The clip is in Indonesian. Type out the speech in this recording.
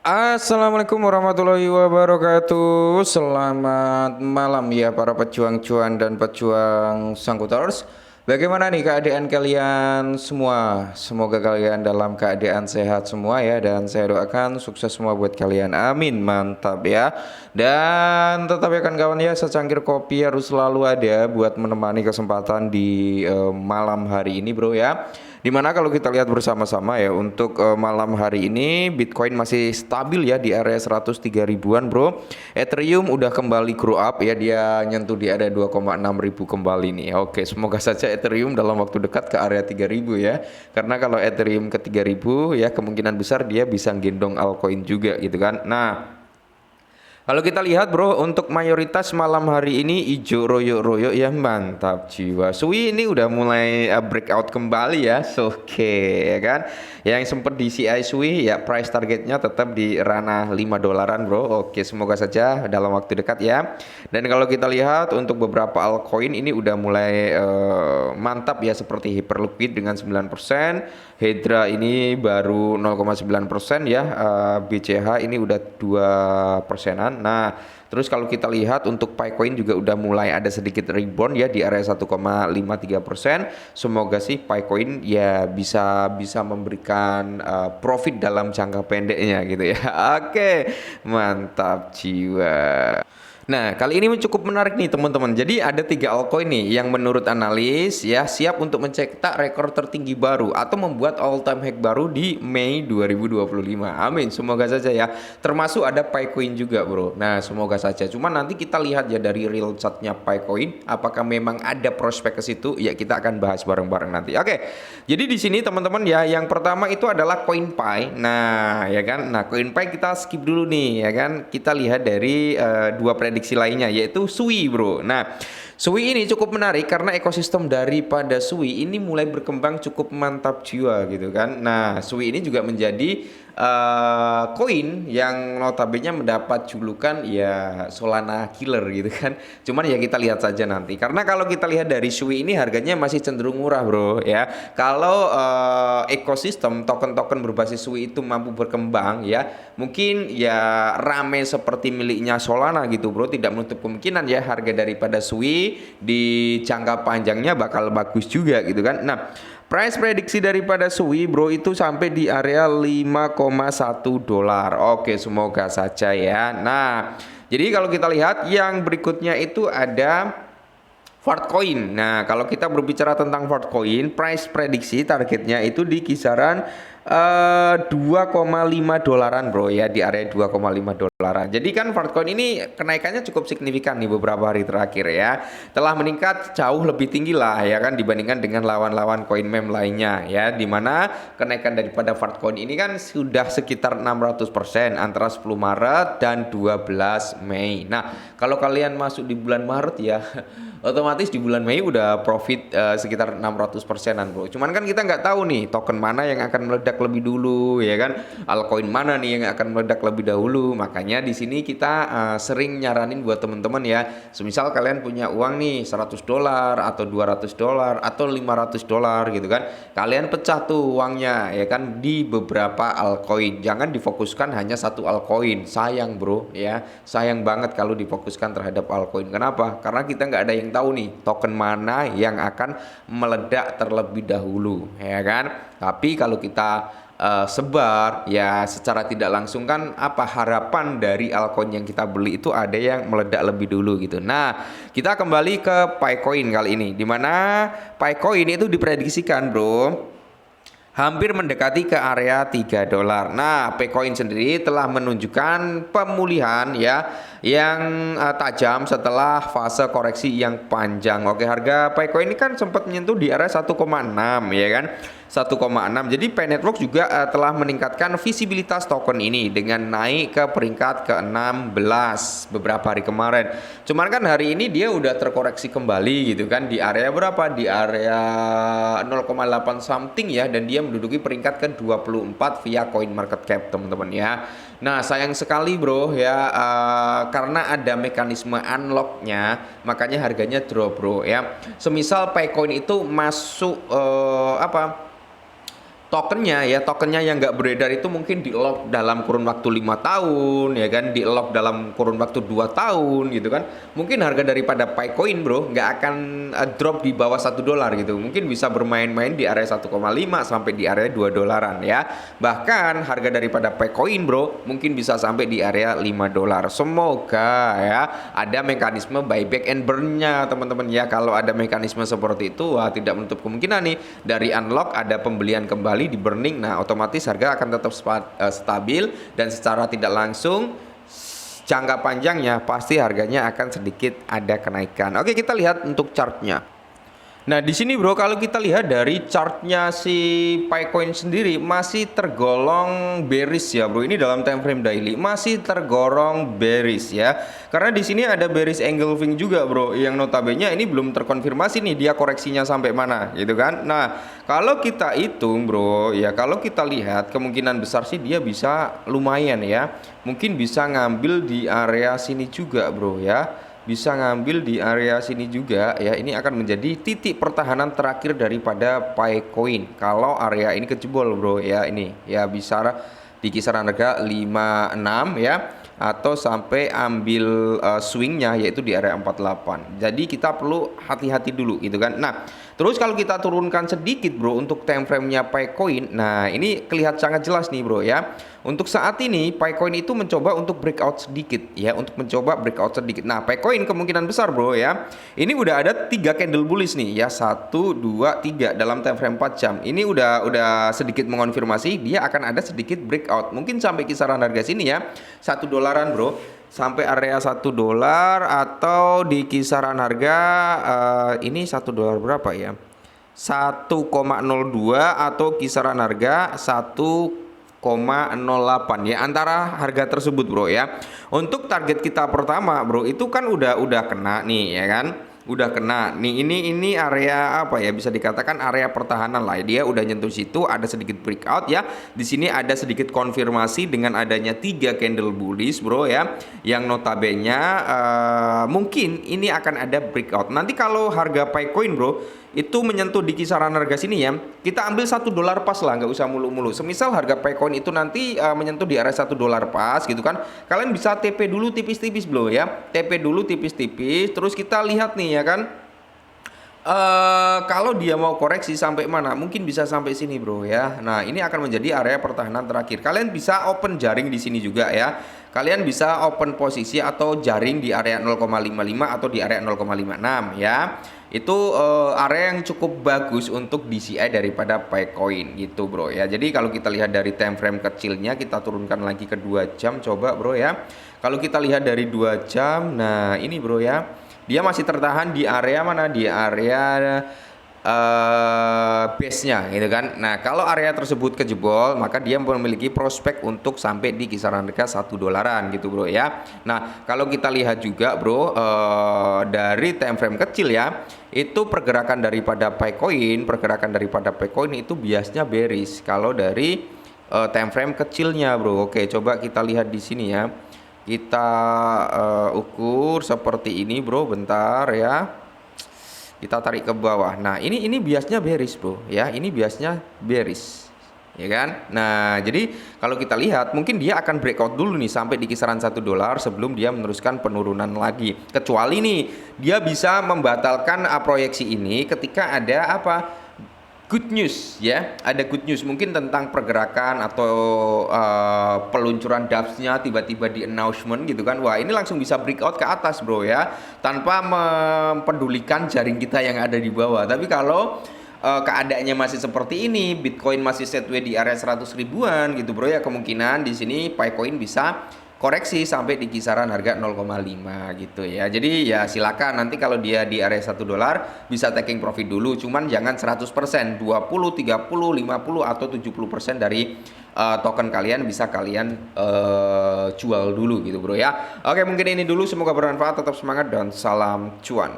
Assalamualaikum warahmatullahi wabarakatuh. Selamat malam ya para pejuang cuan dan pejuang sangkuters. Bagaimana nih keadaan kalian semua? Semoga kalian dalam keadaan sehat semua ya, dan saya doakan sukses semua buat kalian. Amin. Mantap ya. Dan tetap ya kan kawan ya, secangkir kopi harus selalu ada buat menemani kesempatan di malam hari ini bro ya. Dimana kalau kita lihat bersama-sama ya untuk malam hari ini Bitcoin masih stabil ya di area 103 ribuan bro. Ethereum udah kembali grow up ya, dia nyentuh di area 2,6 ribu kembali nih. Oke, semoga saja Ethereum dalam waktu dekat ke area 3.000 ya. Karena kalau Ethereum ke 3.000 ya kemungkinan besar dia bisa gendong altcoin juga gitu kan. Nah, kalau kita lihat bro, untuk mayoritas malam hari ini hijau royok-royok ya, mantap jiwa. Sui ini udah mulai breakout kembali ya, oke ya kan. Yang sempat di CI Sui ya price targetnya tetap di ranah 5 dolaran bro. Oke, semoga saja dalam waktu dekat ya. Dan kalau kita lihat untuk beberapa altcoin ini udah mulai mantap ya, seperti Hyperliquid dengan 9%, Hedra ini baru 0,9% ya, BCH ini udah 2%-an. Nah, terus kalau kita lihat untuk Picoin juga udah mulai ada sedikit rebound ya di area 1,53%. Semoga sih Picoin ya bisa bisa memberikan profit dalam jangka pendeknya gitu ya. Oke, mantap jiwa. Nah, kali ini cukup menarik nih teman-teman. Jadi ada tiga altcoin nih yang menurut analis ya siap untuk mencetak rekor tertinggi baru atau membuat all time high baru di Mei 2025. Amin, semoga saja ya. Termasuk ada Picoin juga, bro. Nah, semoga saja. Cuma nanti kita lihat ya dari real chartnya Picoin, apakah memang ada prospek ke situ? Ya kita akan bahas bareng-bareng nanti. Oke. Jadi di sini teman-teman ya, yang pertama itu adalah CoinPy. Nah, ya kan. Nah, CoinPy kita skip dulu nih, ya kan. Kita lihat dari dua prediksi lainnya yaitu Sui bro. Nah, Sui ini cukup menarik karena ekosistem daripada Sui ini mulai berkembang cukup mantap jiwa gitu kan. Nah, Sui ini juga menjadi koin yang notabene mendapat julukan ya Solana killer gitu kan. Cuman ya kita lihat saja nanti. Karena kalau kita lihat dari Sui ini harganya masih cenderung murah bro ya. Kalau ekosistem token-token berbasis Sui itu mampu berkembang ya, mungkin ya rame seperti miliknya Solana gitu bro, tidak menutup kemungkinan ya harga daripada Sui di jangka panjangnya bakal bagus juga gitu kan. Nah, price prediksi daripada Sui bro itu sampai di area 5,1 dolar. Oke, semoga saja ya. Nah, jadi kalau kita lihat yang berikutnya itu ada Fartcoin. Nah, kalau kita berbicara tentang Fartcoin, price prediksi targetnya itu di kisaran 2,5 dolaran bro ya, di area 2,5 dolaran. Jadi kan Fartcoin ini kenaikannya cukup signifikan nih beberapa hari terakhir ya. Telah meningkat jauh lebih tinggi lah ya kan dibandingkan dengan lawan-lawan koin meme lainnya ya, dimana kenaikan daripada Fartcoin ini kan sudah sekitar 600% antara 10 Maret dan 12 Mei. Nah, kalau kalian masuk di bulan Maret ya otomatis di bulan Mei udah profit sekitar 600%-an bro. Cuman kan kita nggak tahu nih token mana yang akan meledak lebih dulu ya kan, altcoin mana nih yang akan meledak lebih dahulu. Makanya di sini kita sering nyaranin buat temen-temen ya, semisal kalian punya uang nih 100 dolar atau 200 dolar atau 500 dolar gitu kan, kalian pecah tuh uangnya ya kan di beberapa altcoin. Jangan difokuskan hanya satu altcoin, sayang bro ya, sayang banget kalau difokuskan terhadap altcoin. Kenapa? Karena kita nggak ada yang tahu nih token mana yang akan meledak terlebih dahulu ya kan. Tapi kalau kita sebar ya secara tidak langsung kan apa harapan dari altcoin yang kita beli itu ada yang meledak lebih dulu gitu. Nah, kita kembali ke Picoin kali ini, dimana Picoin itu diprediksikan bro hampir mendekati ke area 3 dolar. Nah, Picoin sendiri telah menunjukkan pemulihan ya yang tajam setelah fase koreksi yang panjang. Oke, harga Picoin ini kan sempat menyentuh di area 1,6 ya kan. 1,6. Jadi P-Network juga telah meningkatkan visibilitas token ini dengan naik ke peringkat ke-16 beberapa hari kemarin. Cuman kan hari ini dia udah terkoreksi kembali gitu kan di area berapa? Di area 0,8 something ya, dan dia menduduki peringkat ke-24 via Coin Market Cap teman-teman ya. Nah, sayang sekali bro ya, karena ada mekanisme unlocknya makanya harganya drop bro ya. Semisal Picoin itu masuk tokennya ya, tokennya yang nggak beredar itu mungkin di lock dalam kurun waktu 5 tahun ya kan, di lock dalam kurun waktu 2 tahun gitu kan, mungkin harga daripada Picoin bro nggak akan drop di bawah $1 gitu, mungkin bisa bermain-main di area 1,5 sampai di area $2 ya, bahkan harga daripada Picoin bro mungkin bisa sampai di area $5. Semoga ya ada mekanisme buyback and burn-nya teman-teman ya. Kalau ada mekanisme seperti itu, wah, tidak menutup kemungkinan nih dari unlock ada pembelian kembali di burning, nah otomatis harga akan tetap stabil dan secara tidak langsung jangka panjangnya pasti harganya akan sedikit ada kenaikan. Oke, kita lihat untuk chartnya. Nah di sini bro, kalau kita lihat dari chartnya si Picoin sendiri masih tergolong bearish ya bro. Ini dalam time frame daily masih tergolong bearish ya. Karena di sini ada bearish engulfing juga bro, yang notabene ini belum terkonfirmasi nih dia koreksinya sampai mana gitu kan. Nah kalau kita hitung bro ya, kalau kita lihat kemungkinan besar sih dia bisa lumayan ya. Mungkin bisa ngambil di area sini juga bro ya. Bisa ngambil di area sini juga ya. Ini akan menjadi titik pertahanan terakhir daripada Picoin kalau area ini kejebol bro ya. Ini ya bisa di kisaran harga 56 ya, atau sampai ambil swingnya yaitu di area 48. Jadi kita perlu hati-hati dulu gitu kan. Nah terus kalau kita turunkan sedikit bro untuk time frame-nya Picoin, nah ini kelihatan sangat jelas nih bro ya. Untuk saat ini Picoin itu mencoba untuk breakout sedikit ya, untuk mencoba breakout sedikit. Nah Picoin kemungkinan besar bro ya, ini udah ada 3 candle bullish nih ya, 1 2 3 dalam time frame 4 jam. Ini udah sedikit mengonfirmasi dia akan ada sedikit breakout, mungkin sampai kisaran harga sini ya, $1 bro, sampai area $1 atau di kisaran harga ini $1 berapa ya, 1,02 atau kisaran harga 1,08 ya, antara harga tersebut bro ya. Untuk target kita pertama bro itu kan udah kena nih ya kan, udah kena nih, ini area apa ya, bisa dikatakan area pertahanan lah, dia udah nyentuh situ, ada sedikit breakout ya. Di sini ada sedikit konfirmasi dengan adanya 3 candle bullish bro ya, yang notabene mungkin ini akan ada breakout. Nanti kalau harga Picoin bro itu menyentuh di kisaran harga sini ya, kita ambil $1 pas lah, nggak usah mulu-mulu. Semisal harga Picoin itu nanti menyentuh di area $1 pas gitu kan, kalian bisa TP dulu tipis-tipis bro ya, TP dulu tipis-tipis, terus kita lihat nih ya kan, kalau dia mau koreksi sampai mana, mungkin bisa sampai sini bro ya. Nah ini akan menjadi area pertahanan terakhir. Kalian bisa open jaring di sini juga ya, kalian bisa open posisi atau jaring di area 0,55 atau di area 0,56 ya. Itu area yang cukup bagus untuk DCI daripada Picoin gitu bro ya. Jadi kalau kita lihat dari time frame kecilnya, kita turunkan lagi ke 2 jam coba bro ya. Kalau kita lihat dari 2 jam, nah ini bro ya, dia masih tertahan di area mana, di area base-nya gitu kan. Nah kalau area tersebut kejebol, maka dia memiliki prospek untuk sampai di kisaran harga $1 gitu bro ya. Nah kalau kita lihat juga bro dari time frame kecil ya, itu pergerakan daripada Picoin itu biasanya bearish kalau dari time frame kecilnya bro. Oke, coba kita lihat di sini ya, kita ukur seperti ini bro, bentar ya, kita tarik ke bawah. Nah ini biasanya bearish bro ya, ini biasanya bearish ya kan. Nah jadi kalau kita lihat mungkin dia akan breakout dulu nih sampai di kisaran $1 sebelum dia meneruskan penurunan lagi, kecuali nih dia bisa membatalkan proyeksi ini ketika ada apa, good news ya, ada good news mungkin tentang pergerakan atau peluncuran DApps-nya tiba-tiba di announcement gitu kan. Wah ini langsung bisa breakout ke atas bro ya, tanpa mempedulikan jaring kita yang ada di bawah. Tapi kalau keadaannya masih seperti ini, Bitcoin masih setway di area 100 ribuan gitu bro ya, kemungkinan di sini Picoin bisa koreksi sampai di kisaran harga 0,5 gitu ya. Jadi ya silakan nanti kalau dia di area $1 bisa taking profit dulu, cuman jangan 100%, 20, 30, 50 atau 70% dari token kalian bisa kalian jual dulu gitu bro ya. Oke, mungkin ini dulu, semoga bermanfaat, tetap semangat dan salam cuan.